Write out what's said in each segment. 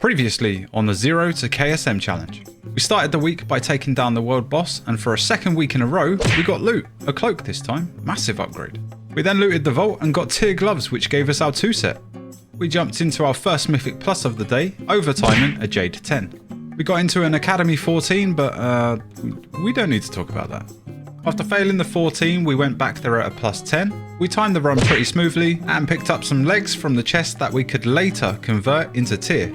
Previously on the 0 to KSM challenge. We started the week by taking down the world boss, and for a second week in a row, we got loot. A cloak this time, massive upgrade. We then looted the vault and got tier gloves, which gave us our 2 set. We jumped into our first Mythic Plus of the day, overtiming a Jade 10. We got into an Academy 14, but we don't need to talk about that. After failing the 14, we went back there at a plus 10. We timed the run pretty smoothly and picked up some legs from the chest that we could later convert into tier.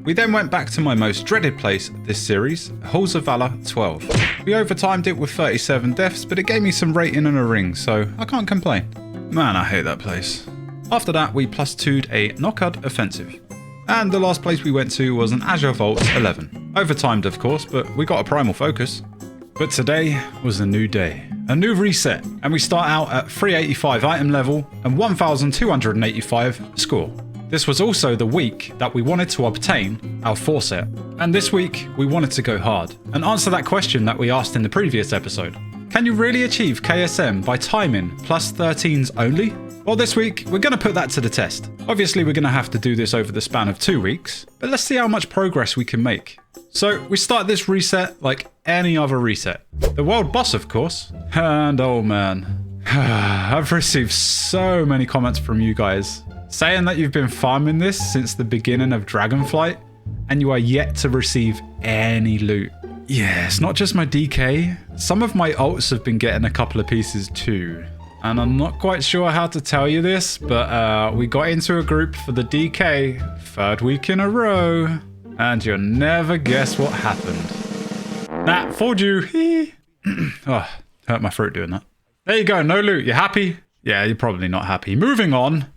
We then went back to my most dreaded place this series, Halls of Valor 12. We overtimed it with 37 deaths, but it gave me some rating and a ring, so I can't complain. Man, I hate that place. After that, we plus 2'd a knockout offensive. And the last place we went to was an Azure Vault 11. Overtimed of course, but we got a primal focus. But today was a new day, a new reset, and we start out at 385 item level and 1285 score. This was also the week that we wanted to obtain our 4 set, and this week we wanted to go hard and answer that question that we asked in the previous episode. Can you really achieve KSM by timing plus 13s only? Well, this week we're going to put that to the test. Obviously we're going to have to do this over the span of 2 weeks, but let's see how much progress we can make. So we start this reset like any other reset. The world boss of course, and oh man, I've received so many comments from you guys saying that you've been farming this since the beginning of Dragonflight and you are yet to receive any loot. Yeah, it's not just my DK, some of my ults have been getting a couple of pieces too. And I'm not quite sure how to tell you this, but we got into a group for the DK, 3rd week in a row, and you'll never guess what happened. Nah, fooled you. Oh, hurt my throat doing that. There you go, no loot, you happy? Yeah, you're probably not happy. Moving on.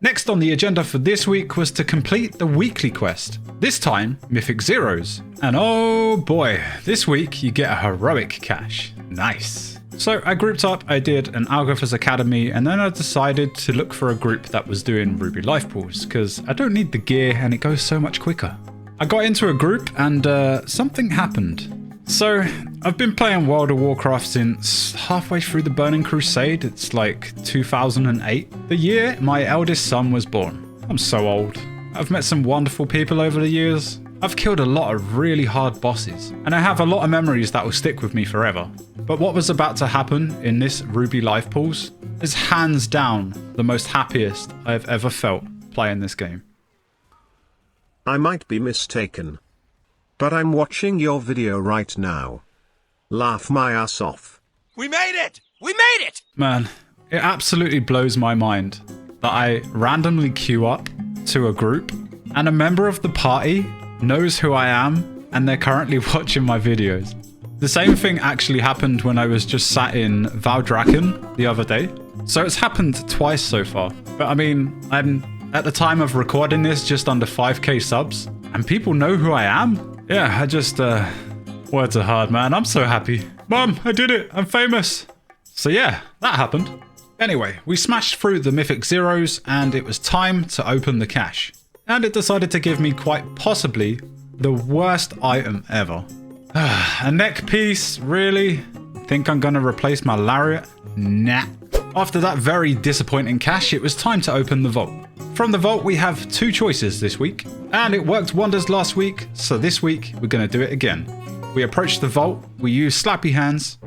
Next on the agenda for this week was to complete the weekly quest. This time, Mythic Zeros. And oh boy, this week you get a heroic cache. Nice. So I grouped up, I did an Algothers Academy, and then I decided to look for a group that was doing Ruby Life Pools, because I don't need the gear and it goes so much quicker. I got into a group and something happened. So I've been playing World of Warcraft since halfway through the Burning Crusade. It's like 2008, the year my eldest son was born. I'm so old. I've met some wonderful people over the years. I've killed a lot of really hard bosses, and I have a lot of memories that will stick with me forever. But what was about to happen in this Ruby Life Pools is hands down the most happiest I've ever felt playing this game. I might be mistaken, but I'm watching your video right now. Laugh my ass off. We made it! We made it! Man, it absolutely blows my mind that I randomly queue up to a group and a member of the party knows who I am and they're currently watching my videos. The same thing actually happened when I was just sat in Valdraken the other day. So it's happened twice so far. But I mean, I'm at the time of recording this just under 5k subs and people know who I am. Yeah, I just, words are hard, man. I'm so happy. Mum, I did it. I'm famous. So yeah, that happened. Anyway, we smashed through the Mythic Zeros and it was time to open the cache. And it decided to give me quite possibly the worst item ever. A neck piece, really? Think I'm gonna replace my lariat? Nah. After that very disappointing cache, it was time to open the vault. From the vault, we have 2 choices this week, and it worked wonders last week, so this week we're gonna do it again. We approach the vault, we use slappy hands,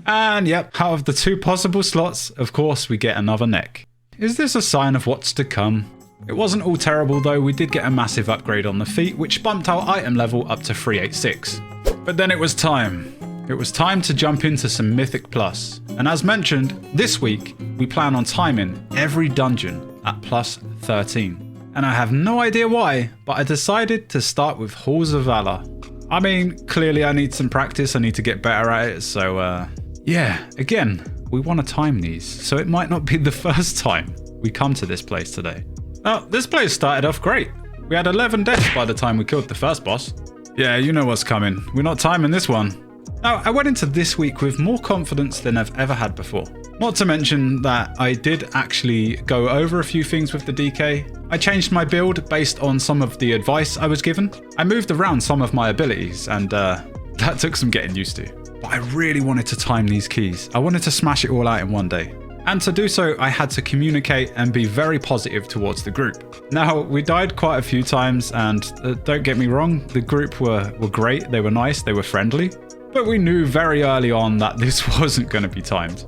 and yep, out of the 2 possible slots, of course we get another neck. Is this a sign of what's to come? It wasn't all terrible though, we did get a massive upgrade on the feet, which bumped our item level up to 386. But then it was time. It was time to jump into some Mythic Plus. And as mentioned, this week we plan on timing every dungeon at plus 13. And I have no idea why, but I decided to start with Halls of Valor. I mean, clearly I need some practice, I need to get better at it, so yeah, again, we want to time these, so it might not be the first time we come to this place today. Now, this place started off great. We had 11 deaths by the time we killed the first boss. Yeah, you know what's coming. We're not timing this one. Now, I went into this week with more confidence than I've ever had before. Not to mention that I did actually go over a few things with the DK. I changed my build based on some of the advice I was given. I moved around some of my abilities and that took some getting used to. But I really wanted to time these keys. I wanted to smash it all out in one day. And to do so, I had to communicate and be very positive towards the group. Now, we died quite a few times, and don't get me wrong, the group were great, they were nice, they were friendly, but we knew very early on that this wasn't going to be timed.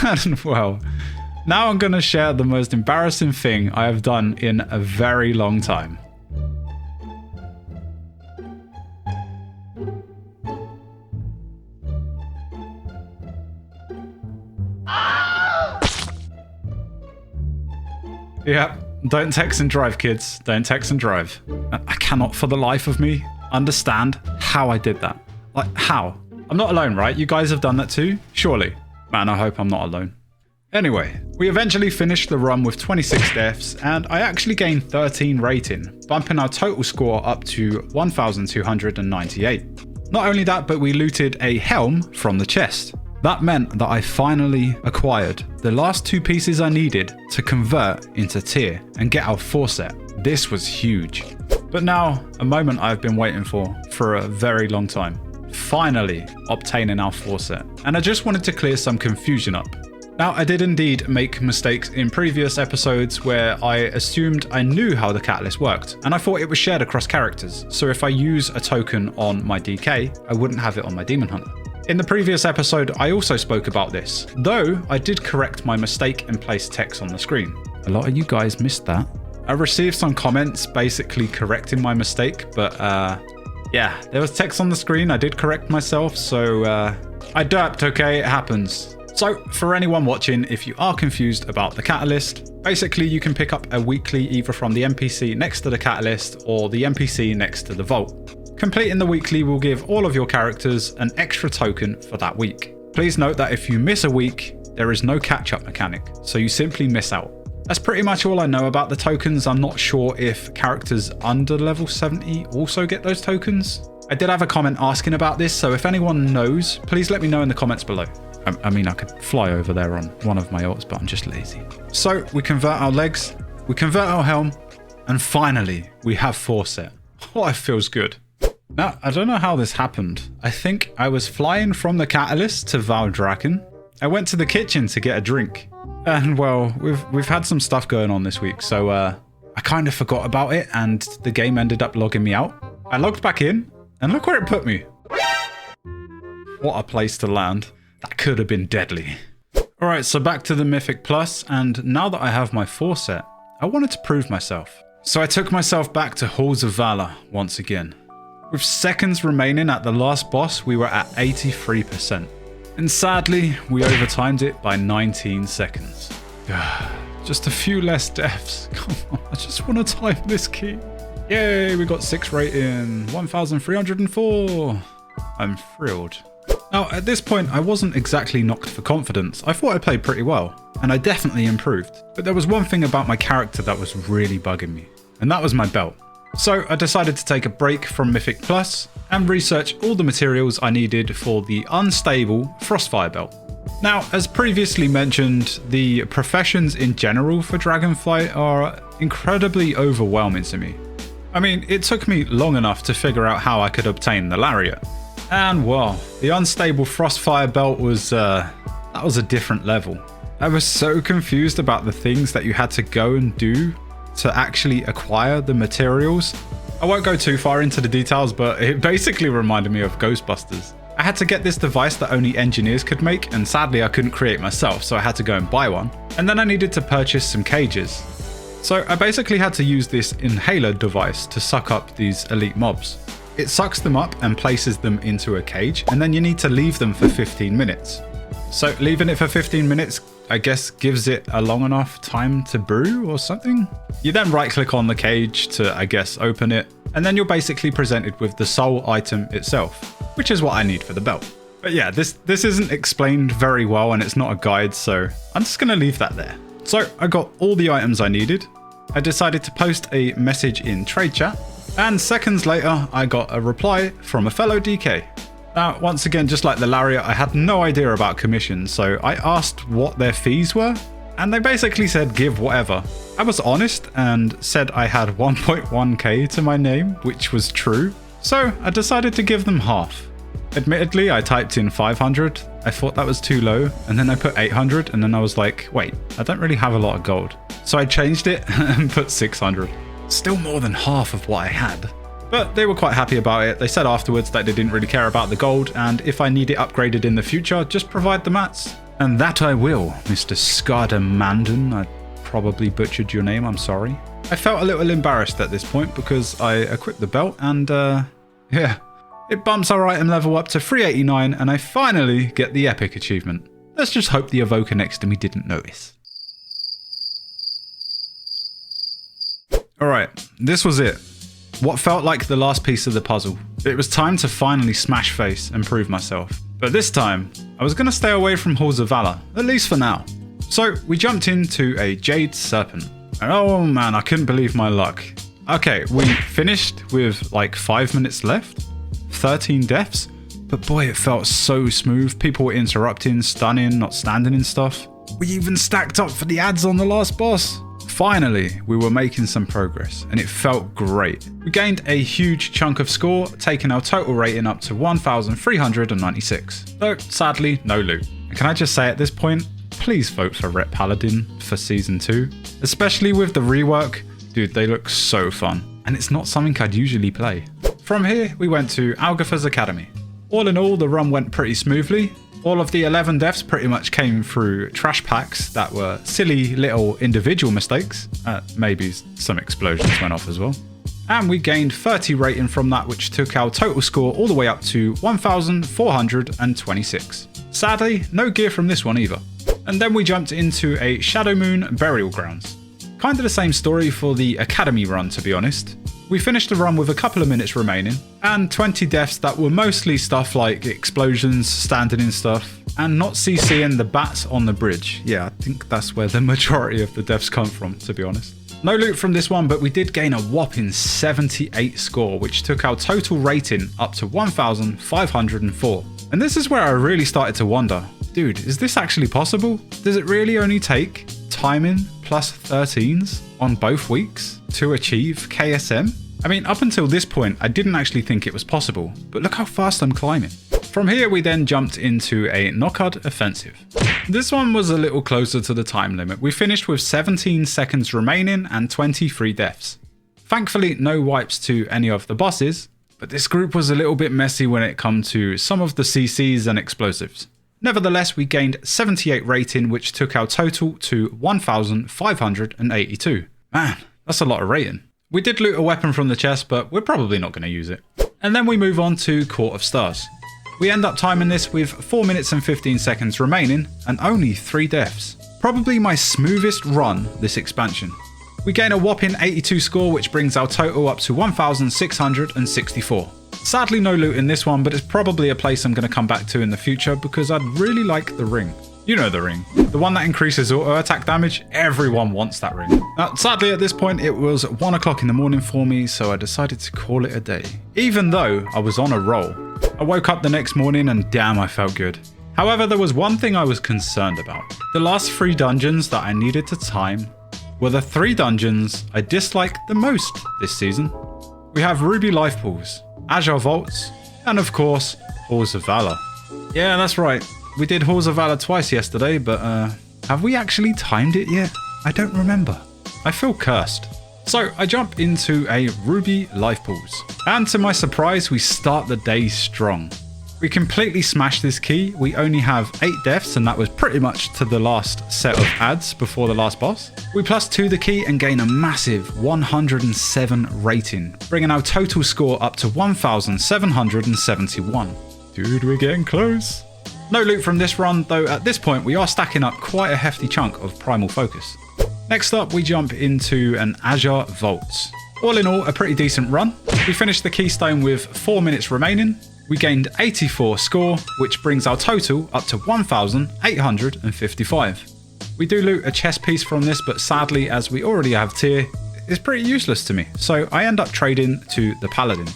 And well, now I'm going to share the most embarrassing thing I have done in a very long time. Yeah, don't text and drive, kids. Don't text and drive. I cannot for the life of me understand how I did that. Like, how? I'm not alone, right? You guys have done that too? Surely. Man, I hope I'm not alone. Anyway, we eventually finished the run with 26 deaths, and I actually gained 13 rating, bumping our total score up to 1,298. Not only that, but we looted a helm from the chest. That meant that I finally acquired the last 2 pieces I needed to convert into tier and get our 4 set. This was huge. But now, a moment I've been waiting for a very long time. Finally obtaining our 4 set. And I just wanted to clear some confusion up. Now, I did indeed make mistakes in previous episodes where I assumed I knew how the catalyst worked, and I thought it was shared across characters, so if I use a token on my DK, I wouldn't have it on my Demon Hunter. In the previous episode, I also spoke about this, though I did correct my mistake and place text on the screen. A lot of you guys missed that. I received some comments basically correcting my mistake, but yeah, there was text on the screen, I did correct myself, so I derped, okay, it happens. So, for anyone watching, if you are confused about the catalyst, basically you can pick up a weekly either from the NPC next to the catalyst or the NPC next to the vault. Completing the weekly will give all of your characters an extra token for that week. Please note that if you miss a week, there is no catch-up mechanic, so you simply miss out. That's pretty much all I know about the tokens. I'm not sure if characters under level 70 also get those tokens. I did have a comment asking about this, so if anyone knows, please let me know in the comments below. I mean, I could fly over there on one of my ults, but I'm just lazy. So we convert our legs, we convert our helm, and finally we have 4 set. Oh, it feels good. Now, I don't know how this happened. I think I was flying from the catalyst to Val Draken. I went to the kitchen to get a drink. And well, we've had some stuff going on this week, so I kind of forgot about it and the game ended up logging me out. I logged back in and look where it put me. What a place to land. That could have been deadly. Alright, so back to the Mythic Plus, and now that I have my 4 set, I wanted to prove myself. So I took myself back to Halls of Valor once again. With seconds remaining at the last boss, we were at 83%. And sadly, we overtimed it by 19 seconds. Just a few less deaths. Come on, I just want to time this key. Yay, we got 6 rating, 1,304. I'm thrilled. Now, at this point, I wasn't exactly knocked for confidence. I thought I played pretty well, and I definitely improved. But there was one thing about my character that was really bugging me, and that was my belt. So I decided to take a break from Mythic Plus and research all the materials I needed for the unstable Frostfire belt. Now, as previously mentioned, the professions in general for dragonflight are incredibly overwhelming to me. I mean, it took me long enough to figure out how I could obtain the lariat. And well, the unstable Frostfire belt was, that was a different level. I was so confused about the things that you had to go and do to actually acquire the materials. I won't go too far into the details, but it basically reminded me of Ghostbusters. I had to get this device that only engineers could make, and sadly I couldn't create myself, so I had to go and buy one. And then I needed to purchase some cages. So I basically had to use this inhaler device to suck up these elite mobs. It sucks them up and places them into a cage, and then you need to leave them for 15 minutes. So leaving it for 15 minutes, I guess, gives it a long enough time to brew or something. You then right click on the cage to, I guess, open it, and then you're basically presented with the soul item itself, which is what I need for the belt. But yeah, this isn't explained very well and it's not a guide, so I'm just gonna leave that there. So I got all the items I needed. I decided to post a message in trade chat, and seconds later, I got a reply from a fellow DK. Now, once again, just like the lariat, I had no idea about commissions, so I asked what their fees were, and they basically said give whatever. I was honest and said I had 1.1k to my name, which was true, so I decided to give them half. Admittedly, I typed in 500, I thought that was too low, and then I put 800, and then I was like, wait, I don't really have a lot of gold. So I changed it and put 600. Still more than half of what I had. But they were quite happy about it. They said afterwards that they didn't really care about the gold, and if I need it upgraded in the future, just provide the mats. And that I will, Mr. Skardamanden. I probably butchered your name, I'm sorry. I felt a little embarrassed at this point because I equipped the belt and yeah, it bumps our item level up to 389 and I finally get the epic achievement. Let's just hope the evoker next to me didn't notice. Alright, this was it. What felt like the last piece of the puzzle. It was time to finally smash face and prove myself. But this time, I was going to stay away from Halls of Valor, at least for now. So we jumped into a Jade Serpent. And oh man, I couldn't believe my luck. Okay, we finished with like 5 minutes left, 13 deaths, but boy, it felt so smooth. People were interrupting, stunning, not standing in stuff. We even stacked up for the ads on the last boss. Finally, we were making some progress, and it felt great. We gained a huge chunk of score, taking our total rating up to 1,396. Though, sadly, no loot. And can I just say at this point, please vote for Ret Paladin for Season 2. Especially with the rework, dude, they look so fun. And it's not something I'd usually play. From here, we went to Algatha's Academy. All in all, the run went pretty smoothly. All of the 11 deaths pretty much came through trash packs that were silly little individual mistakes. Maybe some explosions went off as well. And we gained 30 rating from that, which took our total score all the way up to 1,426. Sadly, no gear from this one either. And then we jumped into a Shadow Moon Burial Grounds. Kind of the same story for the Academy run, to be honest. We finished the run with a couple of minutes remaining, and 20 deaths that were mostly stuff like explosions, standing in stuff, and not CCing the bats on the bridge. Yeah, I think that's where the majority of the deaths come from, to be honest. No loot from this one, but we did gain a whopping 78 score, which took our total rating up to 1,504. And this is where I really started to wonder, dude, is this actually possible? Does it really only take timing plus 13s on both weeks to achieve KSM? I mean, up until this point, I didn't actually think it was possible, but look how fast I'm climbing. From here, we then jumped into a Knockard Offensive. This one was a little closer to the time limit. We finished with 17 seconds remaining and 23 deaths. Thankfully, no wipes to any of the bosses, but this group was a little bit messy when it come to some of the CCs and explosives. Nevertheless, we gained 78 rating, which took our total to 1,582. Man, that's a lot of rating. We did loot a weapon from the chest, but we're probably not going to use it. And then we move on to Court of Stars. We end up timing this with 4 minutes and 15 seconds remaining and only 3 deaths. Probably my smoothest run this expansion. We gain a whopping 82 score, which brings our total up to 1,664. Sadly, no loot in this one, but it's probably a place I'm going to come back to in the future because I'd really like the ring. You know the ring. The one that increases auto attack damage. Everyone wants that ring. Sadly, at this point, it was 1 o'clock in the morning for me, so I decided to call it a day. Even though I was on a roll. I woke up the next morning and damn, I felt good. However, there was one thing I was concerned about. The last 3 dungeons that I needed to time were the 3 dungeons I disliked the most this season. We have Ruby Life Pools, Azure Vaults, and of course, Halls of Valor. Yeah, that's right. We did Halls of Valor twice yesterday, but have we actually timed it yet? I don't remember. I feel cursed. So I jump into a Ruby Life Pools. And to my surprise, we start the day strong. We completely smashed this key. We only have 8 deaths, and that was pretty much to the last set of ads before the last boss. We +2 the key and gain a massive 107 rating, bringing our total score up to 1,771. Dude, we're getting close. No loot from this run, though at this point we are stacking up quite a hefty chunk of Primal Focus. Next up, we jump into an Azure Vaults. All in all, a pretty decent run. We finished the keystone with 4 minutes remaining. We gained 84 score, which brings our total up to 1,855. We do loot a chest piece from this, but sadly, as we already have tier, it's pretty useless to me, so I end up trading to the Paladin.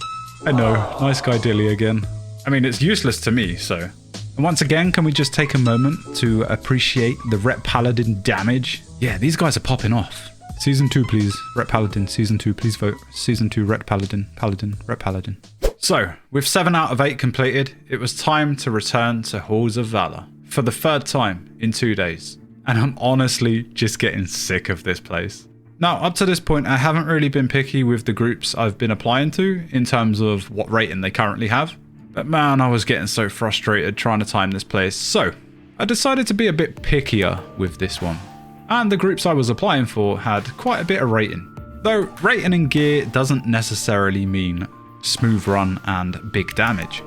I know, nice guy Dilly again. I mean, it's useless to me, so... And once again, can we just take a moment to appreciate the Ret Paladin damage? Yeah, these guys are popping off. Season 2, please. Ret Paladin, Season 2, please vote. Season 2, Ret Paladin, Paladin, Ret Paladin. So, with 7 out of 8 completed, it was time to return to Halls of Valor for the 3rd time in 2 days. And I'm honestly just getting sick of this place. Now, up to this point, I haven't really been picky with the groups I've been applying to in terms of what rating they currently have. But man, I was getting so frustrated trying to time this place. So, I decided to be a bit pickier with this one. And the groups I was applying for had quite a bit of rating. Though rating in gear doesn't necessarily mean smooth run and big damage.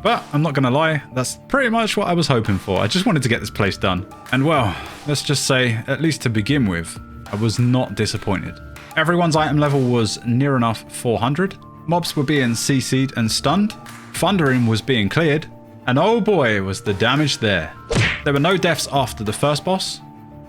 But I'm not gonna lie, that's pretty much what I was hoping for. I just wanted to get this place done. And well, let's just say, at least to begin with, I was not disappointed. Everyone's item level was near enough 400. Mobs were being CC'd and stunned. Thundering was being cleared. And oh boy, was the damage there. There were no deaths after the first boss.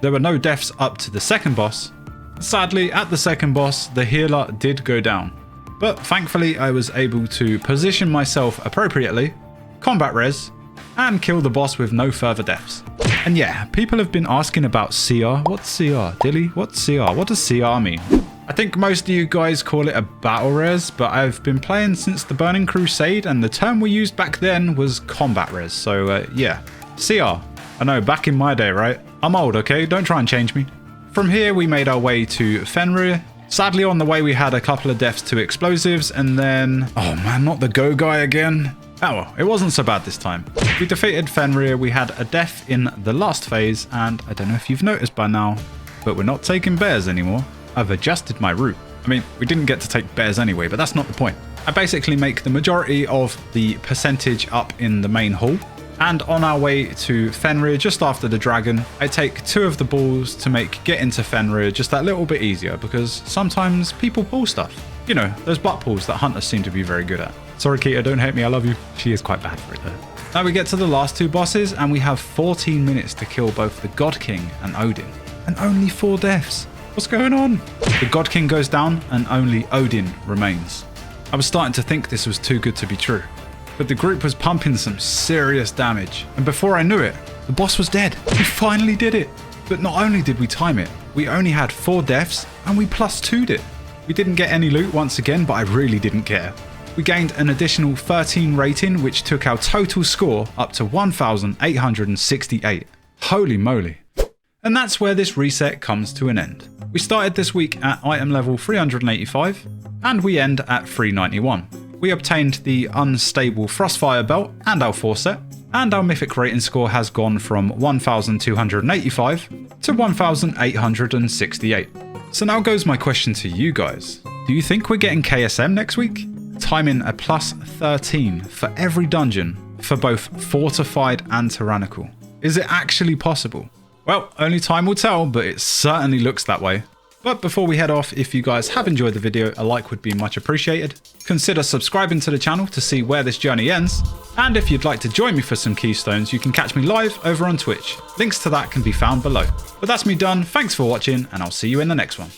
There were no deaths up to the second boss. Sadly, at the second boss, the healer did go down. But thankfully, I was able to position myself appropriately, combat res, and kill the boss with no further deaths. And yeah, people have been asking about CR. What's CR? Dilly, what's CR? What does CR mean? I think most of you guys call it a battle res, but I've been playing since the Burning Crusade, and the term we used back then was combat res. So yeah, CR. I know, back in my day, right? I'm old, okay? Don't try and change me. From here, we made our way to Fenrir. Sadly, on the way, we had a couple of deaths to explosives, and then... oh man, not the Go guy again. Oh well, it wasn't so bad this time. We defeated Fenrir, we had a death in the last phase, and I don't know if you've noticed by now, but we're not taking bears anymore. I've adjusted my route. I mean, we didn't get to take bears anyway, but that's not the point. I basically make the majority of the percentage up in the main hall. And on our way to Fenrir, just after the dragon, I take 2 of the balls to make getting to Fenrir just that little bit easier, because sometimes people pull stuff. You know, those butt pulls that hunters seem to be very good at. Sorry Keita, don't hate me, I love you. She is quite bad for it though. Now we get to the last 2 bosses, and we have 14 minutes to kill both the God King and Odin. And only 4 deaths. What's going on? The God King goes down, and only Odin remains. I was starting to think this was too good to be true. But the group was pumping some serious damage, and before I knew it, the boss was dead. We finally did it. But not only did we time it, we only had 4 deaths, and we +2'd it. We didn't get any loot once again, but I really didn't care. We gained an additional 13 rating, which took our total score up to 1,868. Holy moly. And that's where this reset comes to an end. We started this week at item level 385, and we end at 391. We obtained the unstable Frostfire belt and our 4 set, and our mythic rating score has gone from 1,285 to 1,868. So now goes my question to you guys. Do you think we're getting KSM next week? Timing a +13 for every dungeon for both fortified and tyrannical. Is it actually possible? Well, only time will tell, but it certainly looks that way. But before we head off, if you guys have enjoyed the video, a like would be much appreciated. Consider subscribing to the channel to see where this journey ends. And if you'd like to join me for some keystones, you can catch me live over on Twitch. Links to that can be found below. But that's me done, thanks for watching, and I'll see you in the next one.